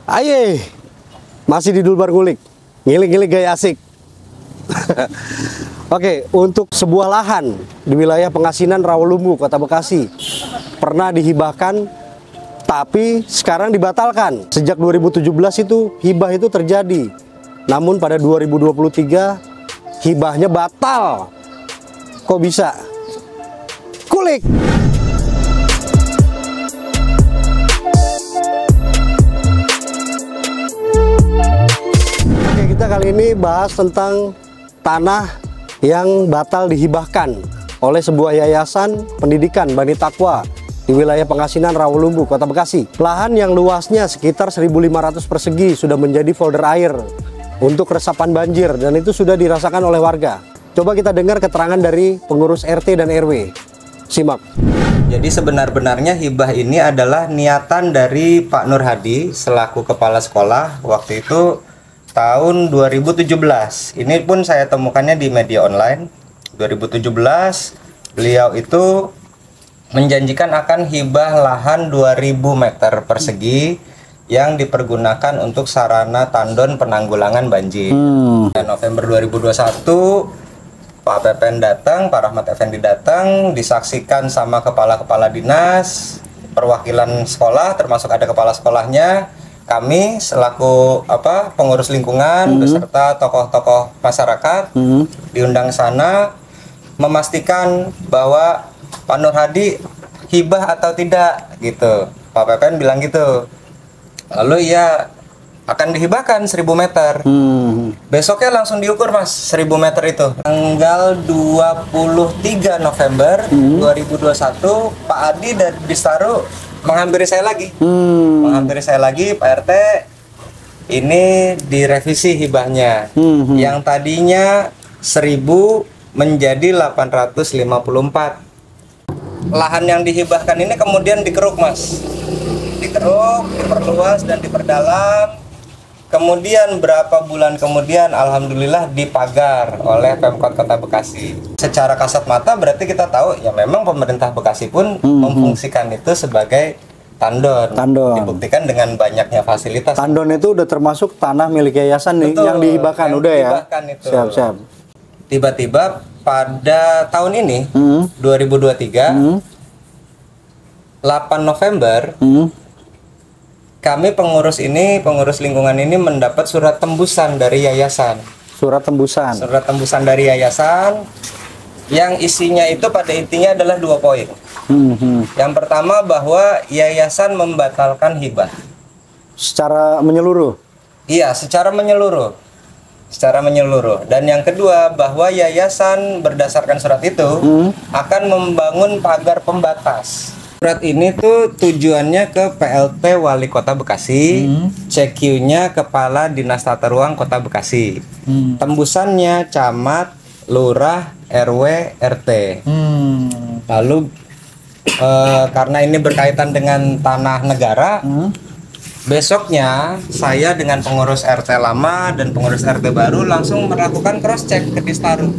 Aye, masih di Dulbar Ngulik, ngilik-ngilik gaya asik. Oke, untuk sebuah lahan di wilayah Pengasinan Rawalumbu, Kota Bekasi, pernah dihibahkan, tapi sekarang dibatalkan. Sejak 2017 itu hibah itu terjadi, namun pada 2023 hibahnya batal. Kok bisa? Kulik! Kita kali ini bahas tentang tanah yang batal dihibahkan oleh sebuah yayasan pendidikan Bani Taqwa di wilayah Pengasinan Rawalumbu, Kota Bekasi. Lahan yang luasnya sekitar 1.500 persegi sudah menjadi folder air untuk resapan banjir dan itu sudah dirasakan oleh warga. Coba kita dengar keterangan dari pengurus RT dan RW. Simak. Jadi sebenar-benarnya hibah ini adalah niatan dari Pak Nur Hadi selaku kepala sekolah waktu itu tahun 2017. Ini pun saya temukannya di media online. 2017 beliau itu menjanjikan akan hibah lahan 2000 meter persegi yang dipergunakan untuk sarana tandon penanggulangan banjir. Dan November 2021 Pak Pepen datang, Pak Rahmat Effendi datang, disaksikan sama kepala-kepala dinas, perwakilan sekolah termasuk ada kepala sekolahnya. Kami selaku pengurus lingkungan beserta tokoh-tokoh masyarakat diundang sana memastikan bahwa Pak Nur Hadi hibah atau tidak gitu. Pak Pepen bilang gitu. Lalu ya akan dihibahkan 1000 meter. Besoknya langsung diukur Mas 1000 meter itu. Tanggal 23 November 2021 Pak Adi dari Bistaru menghampiri saya lagi. Menghampiri saya lagi, Pak RT, ini direvisi hibahnya. Yang tadinya 1000 menjadi 854. Lahan yang dihibahkan ini kemudian dikeruk Mas. Dikeruk, diperluas dan diperdalam. Kemudian berapa bulan kemudian alhamdulillah dipagar oleh Pemkot Kota Bekasi. Secara kasat mata berarti kita tahu ya memang pemerintah Bekasi pun memfungsikan itu sebagai tandon. Dibuktikan dengan banyaknya fasilitas. Tandon itu udah termasuk tanah milik yayasan nih. Betul, yang dihibahkan udah ya. Itu. Siap. Tiba-tiba pada tahun ini 2023 8 November kami pengurus lingkungan ini mendapat surat tembusan dari yayasan. Surat tembusan dari yayasan yang isinya itu pada intinya adalah 2 poin. Yang pertama bahwa yayasan membatalkan hibah. Secara menyeluruh? Iya, secara menyeluruh. Dan yang kedua bahwa yayasan berdasarkan surat itu akan membangun pagar pembatas. Surat ini tuh tujuannya ke PLT Wali Kota Bekasi, CQ-nya Kepala Dinas Tata Ruang Kota Bekasi, tembusannya Camat, Lurah, RW, RT. Lalu karena ini berkaitan dengan tanah negara, besoknya saya dengan pengurus RT lama dan pengurus RT baru langsung melakukan cross check ke Distaru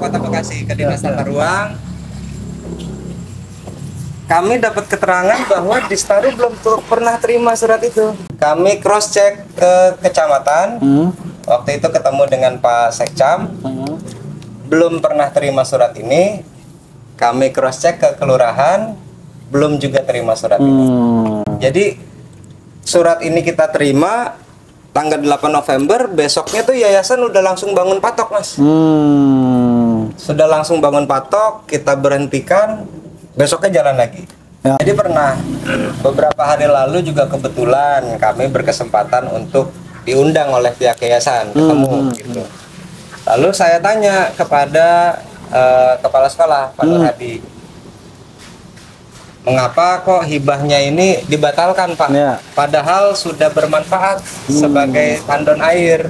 Kota Bekasi, ke Dinas Tata Ruang. Kami dapat keterangan bahwa Distaru belum pernah terima surat itu. Kami cross check ke kecamatan. Waktu itu ketemu dengan Pak Sekcam. Belum pernah terima surat ini. Kami cross check ke kelurahan, belum juga terima surat ini. Jadi surat ini kita terima tanggal 8 November, besoknya tuh yayasan udah langsung bangun patok, Mas. Sudah langsung bangun patok, kita berhentikan. Besoknya jalan lagi. Ya. Jadi pernah beberapa hari lalu juga kebetulan kami berkesempatan untuk diundang oleh pihak yayasan ketemu gitu. Lalu saya tanya kepada kepala sekolah Pak Nur Hadi, mengapa kok hibahnya ini dibatalkan Pak? Ya. Padahal sudah bermanfaat sebagai tandon air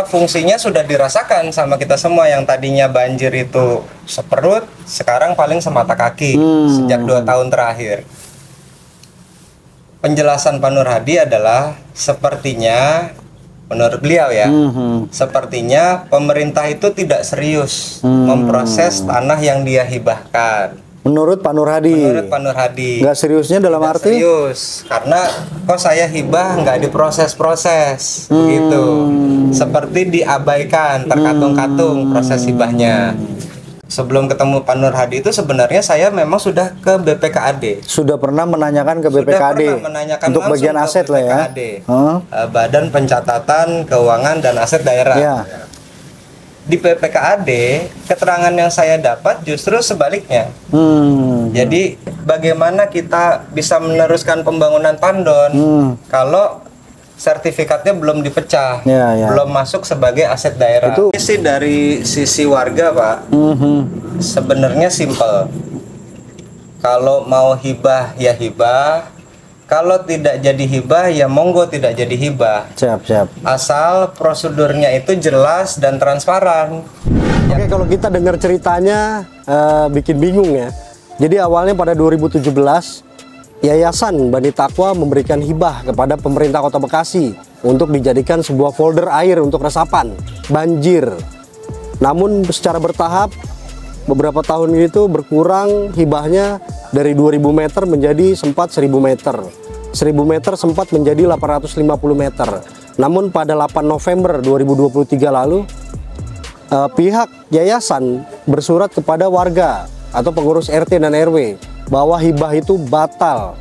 fungsinya sudah dirasakan sama kita semua. Yang tadinya banjir itu seperut, sekarang paling semata kaki sejak 2 tahun terakhir. Penjelasan Pak Nur Hadi adalah sepertinya menurut beliau ya, sepertinya pemerintah itu tidak serius memproses tanah yang dia hibahkan. Menurut Pak Nur Hadi. Menurut Pak Nur Hadi. Nggak seriusnya dalam Tidak arti? serius, karena kok saya hibah nggak diproses-proses, begitu. Seperti diabaikan, terkatung-katung proses hibahnya. Sebelum ketemu Pak Nur Hadi itu sebenarnya saya memang sudah ke BPKAD. Sudah pernah menanyakan ke BPKAD Sudah pernah menanyakan untuk langsung bagian ke aset lah ya. BPKAD. Badan Pencatatan Keuangan dan Aset Daerah. Ya. Di BPKAD keterangan yang saya dapat justru sebaliknya. Jadi bagaimana kita bisa meneruskan pembangunan Pandon kalau sertifikatnya belum dipecah, belum masuk sebagai aset daerah. Itu sih dari sisi warga, Pak. Sebenarnya simpel. Kalau mau hibah ya hibah, kalau tidak jadi hibah ya monggo tidak jadi hibah. Siap. Asal prosedurnya itu jelas dan transparan. Oke, kalau kita dengar ceritanya bikin bingung ya. Jadi awalnya pada 2017 Yayasan Bani Takwa memberikan hibah kepada pemerintah Kota Bekasi untuk dijadikan sebuah folder air untuk resapan banjir. Namun secara bertahap beberapa tahun itu berkurang hibahnya dari 2000 meter menjadi sempat 1000 meter. 1000 meter sempat menjadi 850 meter. Namun pada 8 November 2023 lalu pihak yayasan bersurat kepada warga atau pengurus RT dan RW bahwa hibah itu batal.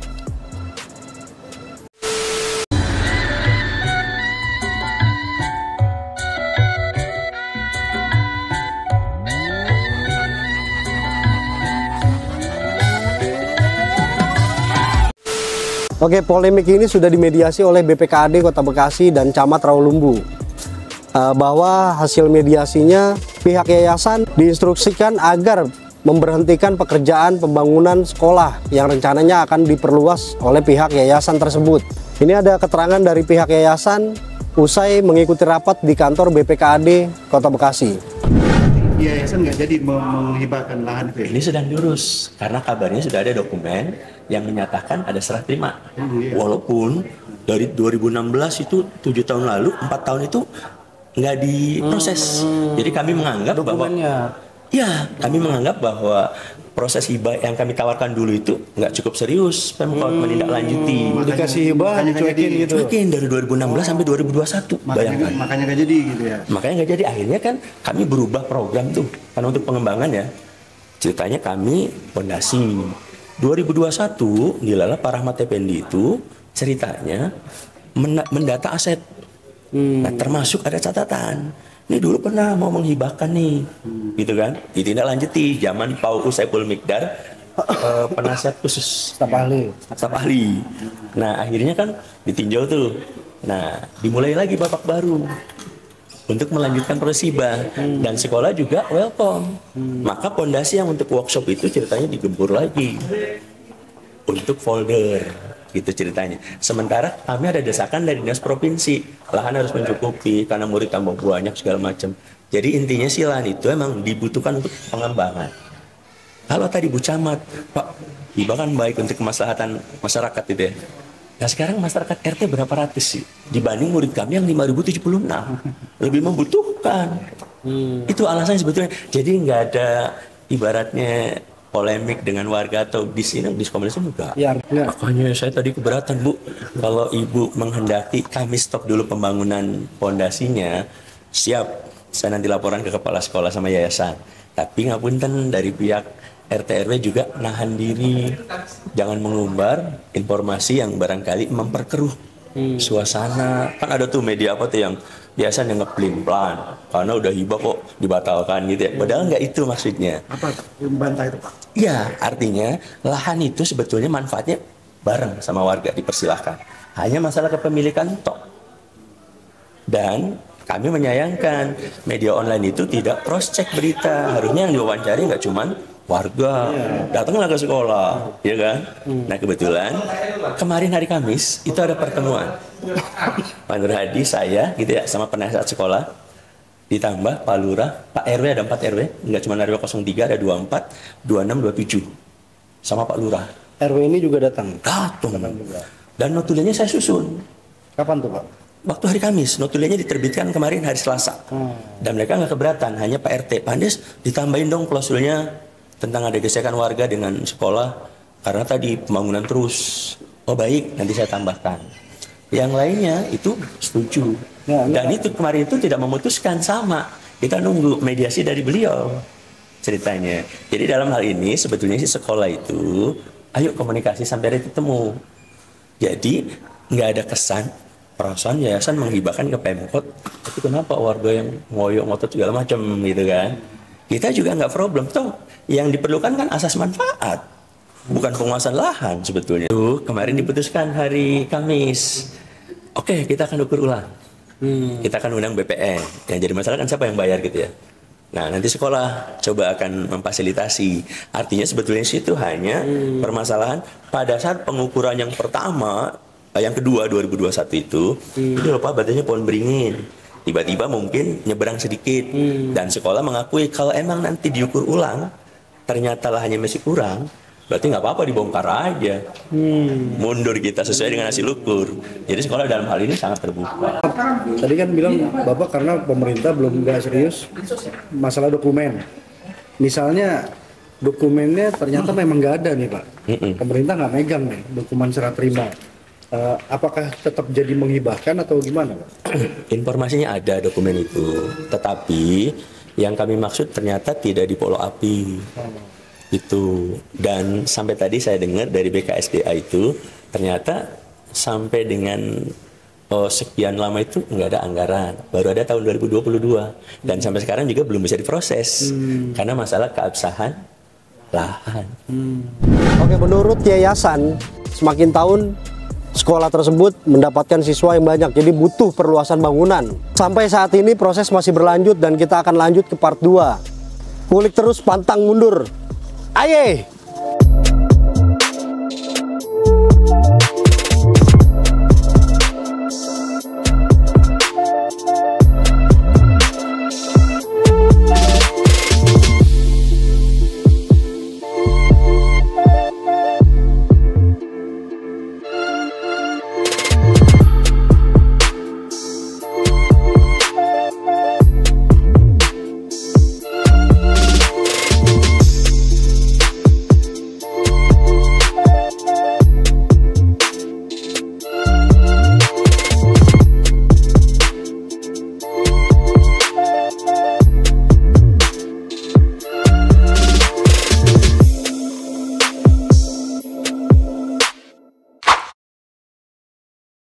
Oke, polemik ini sudah dimediasi oleh BPKAD Kota Bekasi dan Camat Rawalumbu. Bahwa hasil mediasinya pihak yayasan diinstruksikan agar memberhentikan pekerjaan pembangunan sekolah yang rencananya akan diperluas oleh pihak yayasan tersebut. Ini ada keterangan dari pihak yayasan usai mengikuti rapat di kantor BPKAD Kota Bekasi. Yayasan nggak jadi menghibahkan lahan itu. Ini sedang diurus karena kabarnya sudah ada dokumen yang menyatakan ada serah terima. Walaupun dari 2016 itu 7 tahun lalu, 4 tahun itu nggak diproses. Jadi kami menganggap kami menganggap bahwa proses hibah yang kami tawarkan dulu itu nggak cukup serius Pemkot menindaklanjuti. Dikasih hibah, dicuekin gitu. Cuekin dari 2016 sampai 2021. Bayangkan. Makanya nggak jadi gitu ya. Makanya nggak jadi. Akhirnya kan kami berubah program tuh. Karena untuk pengembangan ya. Ceritanya kami fondasi. 2021 dilala Pak Rahmat Effendi itu ceritanya mendata aset. Nah, termasuk ada catatan. Ini dulu pernah mau menghibahkan nih, gitu kan? Ditindaklanjuti zaman Pak Saiful Miqdar, penasihat khusus Staf ahli. Nah, akhirnya kan ditinjau tuh. Nah, dimulai lagi babak baru untuk melanjutkan proses hibah dan sekolah juga welcome. Maka pondasi yang untuk workshop itu ceritanya digempur lagi untuk folder. Gitu ceritanya. Sementara kami ada desakan dari dinas provinsi, lahan harus mencukupi karena murid tambah banyak segala macam. Jadi intinya sih lahan itu emang dibutuhkan untuk pengembangan. Kalau tadi Bu Camat, Pak, hibah kan baik untuk kemaslahatan masyarakat itu ya. Nah sekarang masyarakat RT berapa ratus sih dibanding murid kami yang 5076 lebih membutuhkan. Itu alasannya sebetulnya. Jadi nggak ada ibaratnya polemik dengan warga atau di sini di komunisme enggak. Makanya saya tadi keberatan Bu, kalau Ibu menghendaki kami stop dulu pembangunan pondasinya, siap. Saya nanti laporan ke kepala sekolah sama yayasan. Tapi ngapunten dari pihak RT RW juga nahan diri, jangan mengumbar informasi yang barangkali memperkeruh suasana. Kan ada tuh media apa tuh yang biasanya ngeplim-plan karena udah hibah kok dibatalkan gitu ya. Padahal nggak itu maksudnya. Apa membantah itu Pak? Iya, artinya lahan itu sebetulnya manfaatnya bareng sama warga, dipersilahkan. Hanya masalah kepemilikan tok. Dan kami menyayangkan media online itu tidak cross check berita. Harusnya yang diwawancari nggak cuman warga, datanglah ke sekolah, ya kan? Nah kebetulan kemarin hari Kamis itu ada pertemuan Pak Nur Hadi, saya gitu ya, sama penasihat sekolah, ditambah Pak Lurah, Pak RW, ada 4 RW, nggak cuma RW 03, ada 24, 26, 27, sama Pak Lurah. RW ini juga datang. Dan notulennya saya susun. Kapan tuh Pak? Waktu hari Kamis, notulennya diterbitkan kemarin hari Selasa. Dan mereka nggak keberatan, hanya Pak RT, Pak Andes ditambahin dong klausulnya tentang ada gesekan warga dengan sekolah karena tadi pembangunan terus. Oh baik, nanti saya tambahkan. Yang lainnya itu setuju. Dan itu kemarin itu tidak memutuskan, sama. Kita nunggu mediasi dari beliau ceritanya. Jadi dalam hal ini sebetulnya si sekolah itu, ayo komunikasi sampai titik temu. Jadi nggak ada kesan perasaan yayasan menghibahkan ke Pemkot, tapi kenapa warga yang ngoyok ngotot segala macam gitu kan? Kita juga nggak problem toh. Yang diperlukan kan asas manfaat, bukan penguasaan lahan sebetulnya. Tuh kemarin diputuskan hari Kamis. Oke, kita akan ukur ulang. Kita akan undang BPN. Yang jadi masalah kan siapa yang bayar gitu ya. Nah nanti sekolah coba akan memfasilitasi. Artinya sebetulnya situ hanya permasalahan pada saat pengukuran yang pertama. Yang kedua 2021 itu lupa batasnya pohon beringin. Tiba-tiba mungkin nyeberang sedikit. Dan sekolah mengakui kalau emang nanti diukur ulang, ternyata lahannya masih kurang, berarti nggak apa-apa dibongkar aja. Mundur kita sesuai dengan hasil ukur. Jadi sekolah dalam hal ini sangat terbuka. Tadi kan bilang Bapak karena pemerintah belum nggak serius masalah dokumen. Misalnya dokumennya ternyata memang nggak ada nih Pak. Pemerintah nggak megang nih dokumen serah terima. Apakah tetap jadi menghibahkan atau gimana Pak? Informasinya ada dokumen itu, tetapi yang kami maksud ternyata tidak di follow up itu. Dan sampai tadi saya dengar dari BKSDA itu ternyata sampai dengan sekian lama itu nggak ada anggaran, baru ada tahun 2022 dan sampai sekarang juga belum bisa diproses karena masalah keabsahan lahan. Oke, menurut yayasan semakin tahun sekolah tersebut mendapatkan siswa yang banyak, jadi butuh perluasan bangunan. Sampai saat ini proses masih berlanjut dan kita akan lanjut ke part 2. Kulik terus, pantang mundur. Aye!